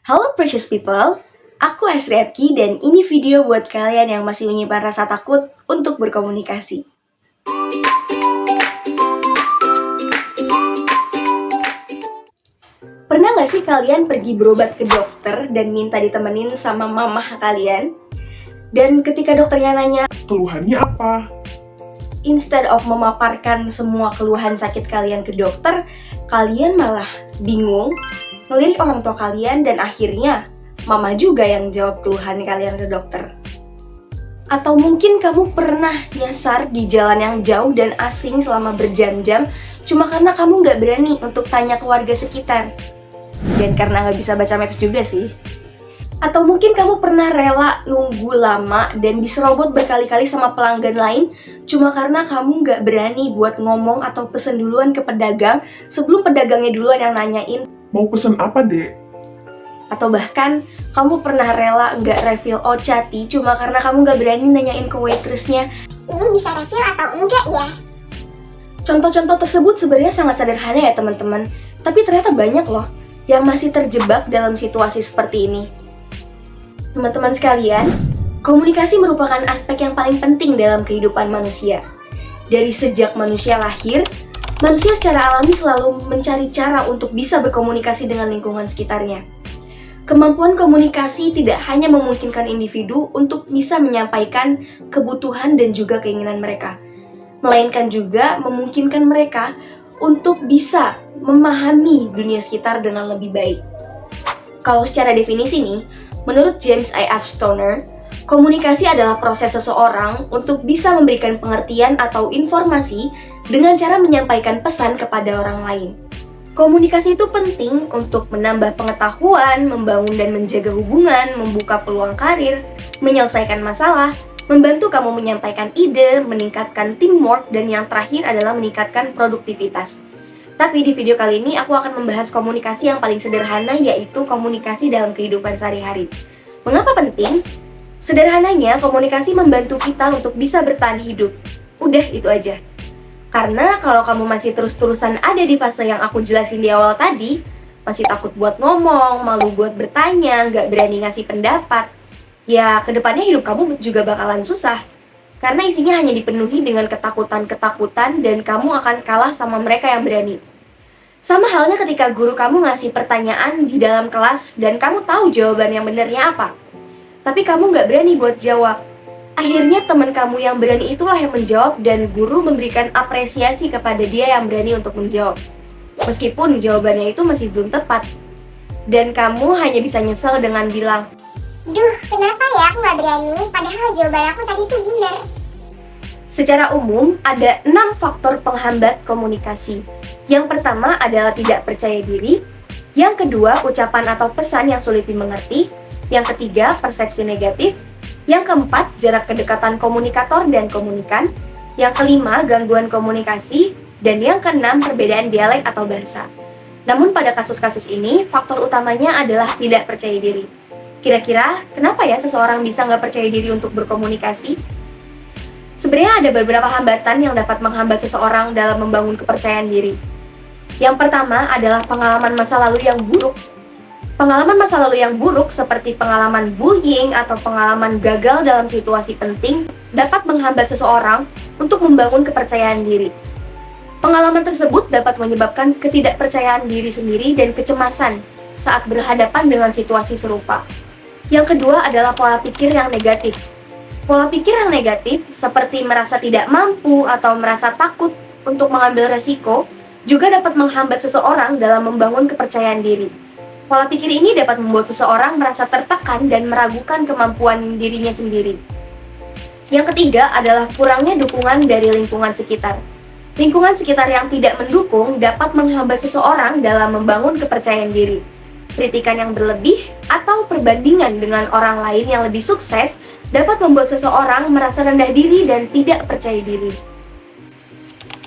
Halo precious people, aku Asri Epki dan ini video buat kalian yang masih menyimpan rasa takut untuk berkomunikasi. Pernah gak sih kalian pergi berobat ke dokter dan minta ditemenin sama mamah kalian? Dan ketika dokternya nanya, Keluhannya apa? instead of memaparkan semua keluhan sakit kalian ke dokter, kalian malah bingung, ngelirik orang tua kalian dan akhirnya mama juga yang jawab keluhan kalian ke dokter. Atau mungkin kamu pernah nyasar di jalan yang jauh dan asing selama berjam-jam cuma karena kamu nggak berani untuk tanya ke warga sekitar. Dan karena nggak bisa baca maps juga sih. Atau mungkin kamu pernah rela nunggu lama dan diserobot berkali-kali sama pelanggan lain cuma karena kamu nggak berani buat ngomong atau pesen duluan ke pedagang sebelum pedagangnya duluan yang nanyain. Mau pesen apa, Dek? Atau bahkan kamu pernah rela nggak refill Ochati cuma karena kamu nggak berani nanyain ke waitressnya, ini bisa refill atau enggak ya? Contoh-contoh tersebut sebenarnya sangat sederhana ya teman-teman, tapi ternyata banyak loh yang masih terjebak dalam situasi seperti ini. Teman-teman sekalian, komunikasi merupakan aspek yang paling penting dalam kehidupan manusia. Dari sejak manusia lahir, manusia secara alami selalu mencari cara untuk bisa berkomunikasi dengan lingkungan sekitarnya. Kemampuan komunikasi tidak hanya memungkinkan individu untuk bisa menyampaikan kebutuhan dan juga keinginan mereka, melainkan juga memungkinkan mereka untuk bisa memahami dunia sekitar dengan lebih baik. Kalau secara definisi nih, menurut James I. F. Stoner, komunikasi adalah proses seseorang untuk bisa memberikan pengertian atau informasi dengan cara menyampaikan pesan kepada orang lain. Komunikasi itu penting untuk menambah pengetahuan, membangun dan menjaga hubungan, membuka peluang karir, menyelesaikan masalah, membantu kamu menyampaikan ide, meningkatkan teamwork, dan yang terakhir adalah meningkatkan produktivitas. Tapi di video kali ini aku akan membahas komunikasi yang paling sederhana, yaitu komunikasi dalam kehidupan sehari-hari. Mengapa penting? Sederhananya, komunikasi membantu kita untuk bisa bertahan hidup. Udah, itu aja. Karena kalau kamu masih terus-terusan ada di fase yang aku jelasin di awal tadi, masih takut buat ngomong, malu buat bertanya, nggak berani ngasih pendapat, ya kedepannya hidup kamu juga bakalan susah. Karena isinya hanya dipenuhi dengan ketakutan-ketakutan dan kamu akan kalah sama mereka yang berani. Sama halnya ketika guru kamu ngasih pertanyaan di dalam kelas dan kamu tahu jawaban yang benarnya apa. Tapi kamu nggak berani buat jawab. Akhirnya teman kamu yang berani itulah yang menjawab dan guru memberikan apresiasi kepada dia yang berani untuk menjawab. Meskipun jawabannya itu masih belum tepat. Dan kamu hanya bisa nyesel dengan bilang, Duh, kenapa ya aku nggak berani? Padahal jawaban aku tadi tuh benar. secara umum ada 6 faktor penghambat komunikasi. Yang pertama adalah tidak percaya diri. Yang kedua, ucapan atau pesan yang sulit dimengerti. Yang ketiga, persepsi negatif. Yang keempat, jarak kedekatan komunikator dan komunikan. Yang kelima, gangguan komunikasi. Dan yang keenam, perbedaan dialek atau bahasa. Namun pada kasus-kasus ini, faktor utamanya adalah tidak percaya diri. Kira-kira, kenapa ya seseorang bisa nggak percaya diri untuk berkomunikasi? Sebenarnya ada beberapa hambatan yang dapat menghambat seseorang dalam membangun kepercayaan diri. Yang pertama adalah pengalaman masa lalu yang buruk. Pengalaman masa lalu yang buruk seperti pengalaman bullying atau pengalaman gagal dalam situasi penting dapat menghambat seseorang untuk membangun kepercayaan diri. Pengalaman tersebut dapat menyebabkan ketidakpercayaan diri sendiri dan kecemasan saat berhadapan dengan situasi serupa. Yang kedua adalah pola pikir yang negatif. Pola pikir yang negatif seperti merasa tidak mampu atau merasa takut untuk mengambil resiko juga dapat menghambat seseorang dalam membangun kepercayaan diri. Pola pikir ini dapat membuat seseorang merasa tertekan dan meragukan kemampuan dirinya sendiri. Yang ketiga adalah kurangnya dukungan dari lingkungan sekitar. Lingkungan sekitar yang tidak mendukung dapat menghambat seseorang dalam membangun kepercayaan diri. Kritikan yang berlebih atau perbandingan dengan orang lain yang lebih sukses dapat membuat seseorang merasa rendah diri dan tidak percaya diri.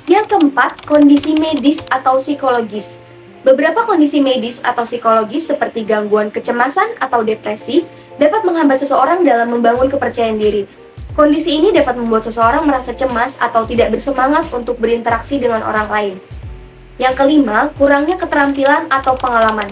Yang keempat, kondisi medis atau psikologis. Beberapa kondisi medis atau psikologis seperti gangguan kecemasan atau depresi dapat menghambat seseorang dalam membangun kepercayaan diri. Kondisi ini dapat membuat seseorang merasa cemas atau tidak bersemangat untuk berinteraksi dengan orang lain. Yang kelima, kurangnya keterampilan atau pengalaman.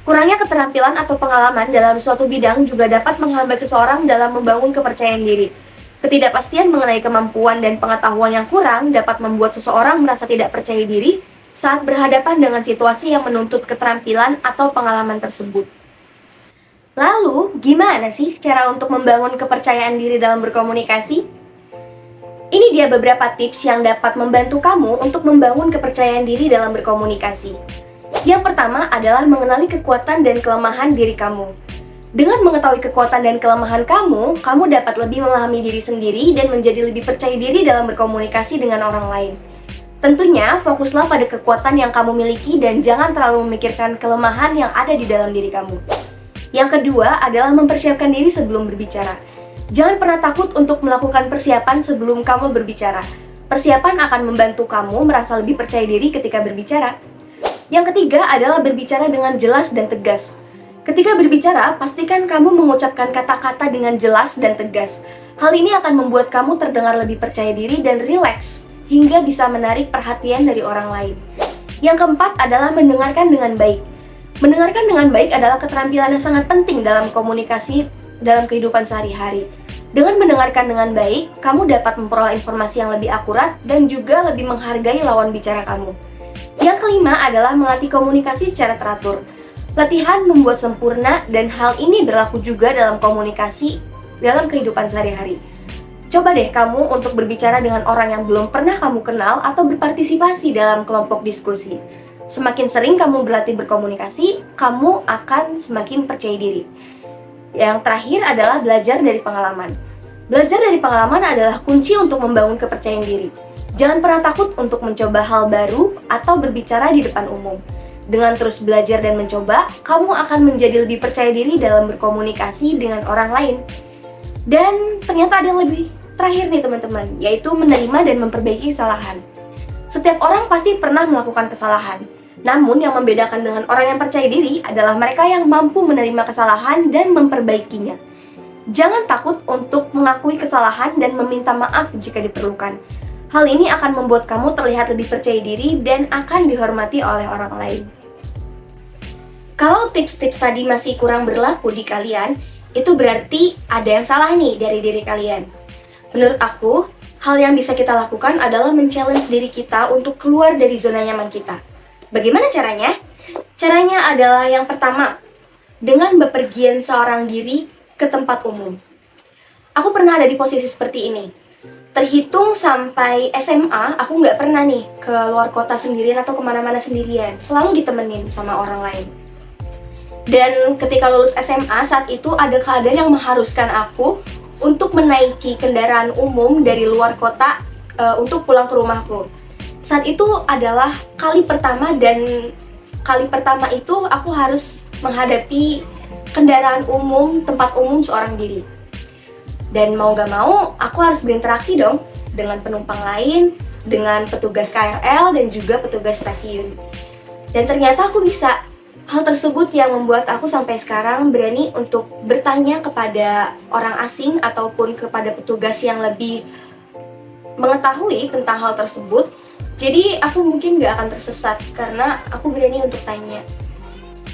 Kurangnya keterampilan atau pengalaman dalam suatu bidang juga dapat menghambat seseorang dalam membangun kepercayaan diri. Ketidakpastian mengenai kemampuan dan pengetahuan yang kurang dapat membuat seseorang merasa tidak percaya diri saat berhadapan dengan situasi yang menuntut keterampilan atau pengalaman tersebut. Lalu, gimana sih cara untuk membangun kepercayaan diri dalam berkomunikasi? Ini dia beberapa tips yang dapat membantu kamu untuk membangun kepercayaan diri dalam berkomunikasi. Yang pertama adalah mengenali kekuatan dan kelemahan diri kamu. Dengan mengetahui kekuatan dan kelemahan kamu dapat lebih memahami diri sendiri dan menjadi lebih percaya diri dalam berkomunikasi dengan orang lain. Tentunya, fokuslah pada kekuatan yang kamu miliki dan jangan terlalu memikirkan kelemahan yang ada di dalam diri kamu. Yang kedua adalah mempersiapkan diri sebelum berbicara. Jangan pernah takut untuk melakukan persiapan sebelum kamu berbicara. Persiapan akan membantu kamu merasa lebih percaya diri ketika berbicara. Yang ketiga adalah berbicara dengan jelas dan tegas. Ketika berbicara, pastikan kamu mengucapkan kata-kata dengan jelas dan tegas. Hal ini akan membuat kamu terdengar lebih percaya diri dan rileks, hingga bisa menarik perhatian dari orang lain. Yang keempat adalah mendengarkan dengan baik. Mendengarkan dengan baik adalah keterampilan yang sangat penting dalam komunikasi dalam kehidupan sehari-hari. Dengan mendengarkan dengan baik, kamu dapat memperoleh informasi yang lebih akurat dan juga lebih menghargai lawan bicara kamu. Yang kelima adalah melatih komunikasi secara teratur. Latihan membuat sempurna dan hal ini berlaku juga dalam komunikasi dalam kehidupan sehari-hari. Coba deh kamu untuk berbicara dengan orang yang belum pernah kamu kenal atau berpartisipasi dalam kelompok diskusi. Semakin sering kamu berlatih berkomunikasi, kamu akan semakin percaya diri. Yang terakhir adalah belajar dari pengalaman. Belajar dari pengalaman adalah kunci untuk membangun kepercayaan diri. Jangan pernah takut untuk mencoba hal baru atau berbicara di depan umum. Dengan terus belajar dan mencoba, kamu akan menjadi lebih percaya diri dalam berkomunikasi dengan orang lain. Dan ternyata ada yang lebih terakhir nih teman-teman, yaitu menerima dan memperbaiki kesalahan. Setiap orang pasti pernah melakukan kesalahan. Namun yang membedakan dengan orang yang percaya diri adalah mereka yang mampu menerima kesalahan dan memperbaikinya. Jangan takut untuk mengakui kesalahan dan meminta maaf jika diperlukan. Hal ini akan membuat kamu terlihat lebih percaya diri dan akan dihormati oleh orang lain. Kalau tips-tips tadi masih kurang berlaku di kalian, itu berarti ada yang salah nih dari diri kalian. Menurut aku, hal yang bisa kita lakukan adalah men-challenge diri kita untuk keluar dari zona nyaman kita. Bagaimana caranya? Caranya adalah yang pertama, dengan bepergian seorang diri ke tempat umum. Aku pernah ada di posisi seperti ini. Terhitung sampai SMA, aku nggak pernah nih ke luar kota sendirian atau kemana-mana sendirian. Selalu ditemenin sama orang lain. Dan ketika lulus SMA, saat itu ada keadaan yang mengharuskan aku untuk menaiki kendaraan umum dari luar kota untuk pulang ke rumahku. Saat itu adalah kali pertama dan kali pertama itu aku harus menghadapi kendaraan umum, tempat umum seorang diri. Dan mau gak mau, aku harus berinteraksi dong dengan penumpang lain, dengan petugas KRL dan juga petugas stasiun. Dan ternyata aku bisa. Hal tersebut yang membuat aku sampai sekarang berani untuk bertanya kepada orang asing ataupun kepada petugas yang lebih mengetahui tentang hal tersebut. Jadi aku mungkin gak akan tersesat karena aku berani untuk tanya.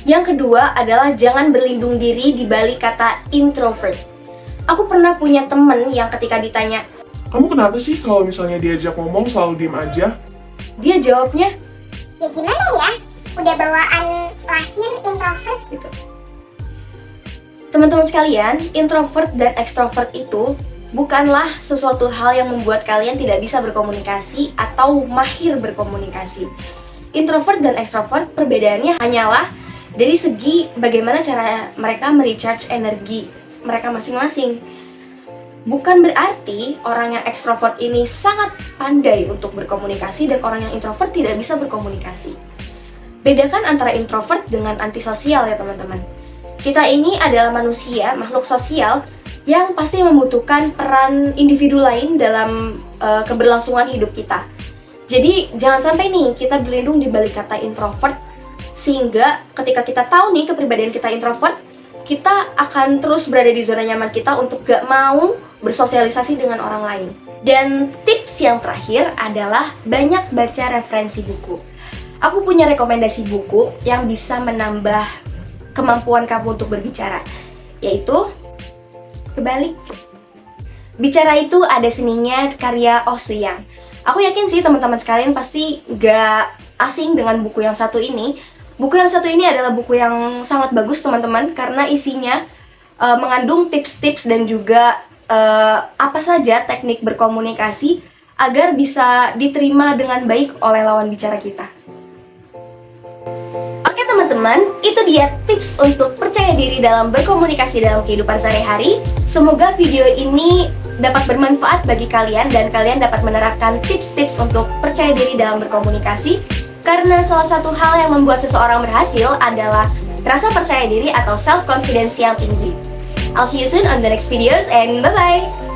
Yang kedua adalah jangan berlindung diri di balik kata introvert. Aku pernah punya temen yang ketika ditanya, Kamu kenapa sih kalau misalnya diajak ngomong selalu diem aja? dia jawabnya, Ya gimana ya? Udah bawaan lahir introvert gitu. Teman-teman sekalian, introvert dan extrovert itu bukanlah sesuatu hal yang membuat kalian tidak bisa berkomunikasi atau mahir berkomunikasi. Introvert dan extrovert perbedaannya hanyalah dari segi bagaimana cara mereka merecharge energi mereka masing-masing. Bukan berarti orang yang extrovert ini sangat pandai untuk berkomunikasi dan orang yang introvert tidak bisa berkomunikasi. Bedakan antara introvert dengan antisosial ya teman-teman. Kita ini adalah manusia, makhluk sosial yang pasti membutuhkan peran individu lain dalam keberlangsungan hidup kita. Jadi jangan sampai nih kita berlindung di balik kata introvert, sehingga ketika kita tahu nih kepribadian kita introvert, kita akan terus berada di zona nyaman kita untuk gak mau bersosialisasi dengan orang lain. Dan tips yang terakhir adalah banyak baca referensi buku. Aku punya rekomendasi buku yang bisa menambah kemampuan kamu untuk berbicara, yaitu kebalik. Bicara itu ada seninya, karya Oh Soo-yang. Aku yakin sih teman-teman sekalian pasti gak asing dengan buku yang satu ini. Buku yang satu ini adalah buku yang sangat bagus teman-teman, karena isinya mengandung tips-tips dan juga apa saja teknik berkomunikasi agar bisa diterima dengan baik oleh lawan bicara kita. Oke teman-teman, itu dia tips untuk percaya diri dalam berkomunikasi dalam kehidupan sehari-hari. Semoga video ini dapat bermanfaat bagi kalian dan kalian dapat menerapkan tips-tips untuk percaya diri dalam berkomunikasi, karena salah satu hal yang membuat seseorang berhasil adalah rasa percaya diri atau self-confidence yang tinggi. I'll see you soon on the next videos and bye-bye!